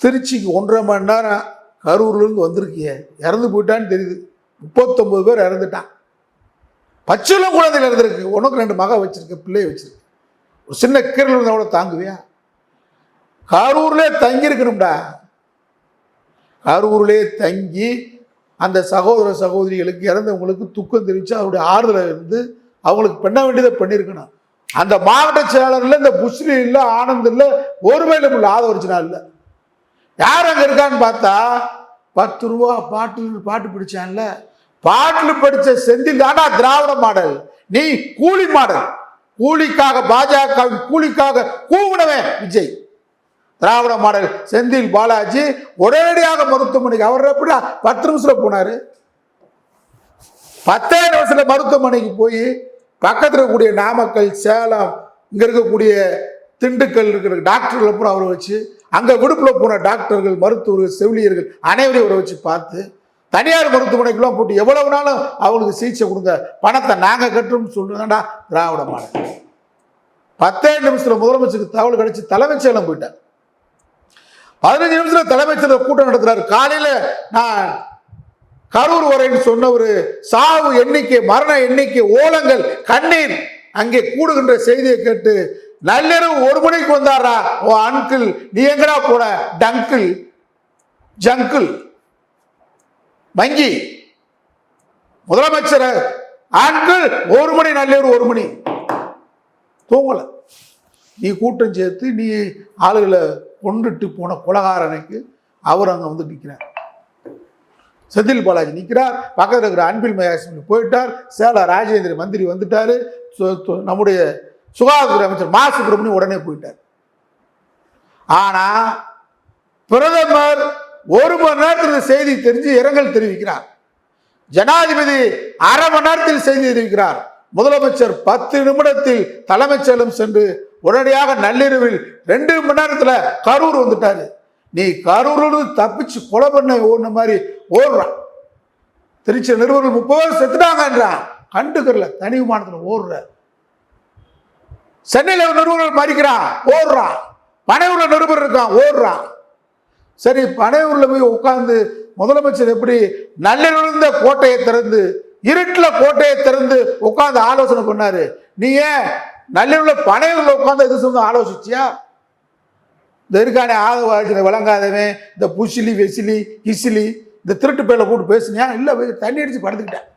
திருச்சிக்கு 1.5 மணி நேரம் கரூர்லேருந்து வந்திருக்கிய, இறந்து போயிட்டான்னு தெரியுது. 39 பேர் இறந்துட்டான். பச்சில குழந்தைகள் இறந்துருக்கு. உனக்கு 2 மக வச்சிருக்க, பிள்ளைய வச்சிருக்கு. ஒரு சின்ன கீரல் இருந்தால் கூட தாங்குவியா? கரூர்லே தங்கி இருக்கணும்டா. கரூர்லே தங்கி அந்த சகோதர சகோதரிகளுக்கு இறந்தவங்களுக்கு துக்கம் தெரிவித்து அவருடைய ஆறுதலை இருந்து அவங்களுக்கு பண்ண வேண்டியதை பண்ணியிருக்கணும். அந்த மாவட்ட செயலாளர்ல இந்த புஸ்லி இல்லை, ஆனந்த் இல்லை, ஒரு வேலும் இல்லை, ஆதவர்ஜனா இல்லை. யார் அங்கே இருக்கான்னு பார்த்தா 10 ரூபா பாட்டு பிடிச்சான்ல, பாட்டில் படித்த செந்தில் தானா திராவிட மாடல். நீ கூலி மாடல். கூலிக்காக பாஜக கூலிக்காக கூவினவன் விஜய். திராவிட மாடல் செந்தில் பாலாஜி உடனடியாக மருத்துவமனைக்கு. அவர் எப்படி 10 நிமிஷத்தில் போனாரு? 10 நிமிஷத்துல மருத்துவமனைக்கு போய் பக்கத்தில் இருக்கக்கூடிய நாமக்கல், சேலம், இங்கே இருக்கக்கூடிய திண்டுக்கல் இருக்கிற டாக்டர்களை பூரா அவரை வச்சு, அங்கே விடுப்பில் போன டாக்டர்கள், மருத்துவர்கள், செவிலியர்கள் அனைவரையும் அவரை வச்சு பார்த்து, தனியார் மருத்துவமனைக்குலாம் போட்டு எவ்வளவு நாளும் அவங்களுக்கு சிகிச்சை கொடுங்க, பணத்தை நாங்கள் கட்டுறோம்னு சொல்லுங்கடா திராவிட மாடல். 10 நிமிஷத்தில் முதலமைச்சருக்கு தகவல் கிடைச்சி தலைமைச் செயலம் போயிட்டார். 15 நிமிஷத்தில் தலைமைச் செயலர் கூட்டம் நடத்துறாரு. காலையில் நான் கரூர் வரைன்னு சொன்ன ஒரு சாவு எண்ணிக்கை, மரண எண்ணிக்கை, ஓலங்கள், கண்ணீர் அங்கே கூடுகின்ற செய்தியை கேட்டு நள்ளிரவு 1 மணிக்கு வந்தாரா ஓ அங்கிள், நீ எங்கடா போன? டங்கிள் ஜங்கிள் மங்கி முதலமைச்சர் அங்கிள் 1 மணி, நள்ளிரவு 1 மணி தூங்கல. நீ கூட்டம் சேர்த்து நீ ஆளுகளை கொண்டுட்டு போன கொலகாரனுக்கு அவர் அங்கே வந்து நிற்கிறார். செந்தில் பாலாஜி நிற்கிறார். பக்கத்தில் இருக்கிற அன்பில் மகேஷ் போயிட்டார். சேலம் ராஜேந்திர மந்திரி வந்துட்டார். நம்முடைய சுகாதாரத்துறை அமைச்சர் மா சுப்பிரமணியம் உடனே போயிட்டார். ஆனால் பிரதமர் 1 மணி நேரத்தில் செய்தி தெரிஞ்சு இரங்கல் தெரிவிக்கிறார். ஜனாதிபதி அரை மணி நேரத்தில் செய்தி தெரிவிக்கிறார். முதலமைச்சர் 10 நிமிடத்தில் தலைமைச் செயலம் சென்று உடனடியாக நள்ளிரவில் 2 மணி நேரத்தில் கரூர் வந்துட்டாரு. நீ கரூர் தப்பிச்சு கொலை பண்ண ஓடுன மாதிரி ஓடுறான். திருச்சி நிருபர்கள் 30 பேர் செத்துட்டாங்கன்றான். கண்டுக்கறல, தனி விமானத்தில் ஓடுற. சென்னையில் நிருபர்கள் மறிக்கிறான், ஓடுறான். பனையூர்ல நிருபர் இருக்கான், ஓடுறான். சரி, பனையூர்ல போய் உட்கார்ந்து முதலமைச்சர் எப்படி நள்ளிரவிலிருந்த கோட்டையை திறந்து, இருட்டில் கோட்டையை திறந்து உட்கார்ந்து ஆலோசனை பண்ணாரு? நீ ஏன் நள்ளிரவுல பனையூர்ல உட்கார்ந்து எது சொந்த ஆலோசிச்சியா? இந்த இருக்கானே ஆதவ விளங்காதவன், இந்த புசிலி வெசிலி கிசிலி, இந்த திருட்டு பேர்ல கூட்டு பேசுனியா? இல்லை, தண்ணி அடிச்சு படுத்துக்கிட்டேன்.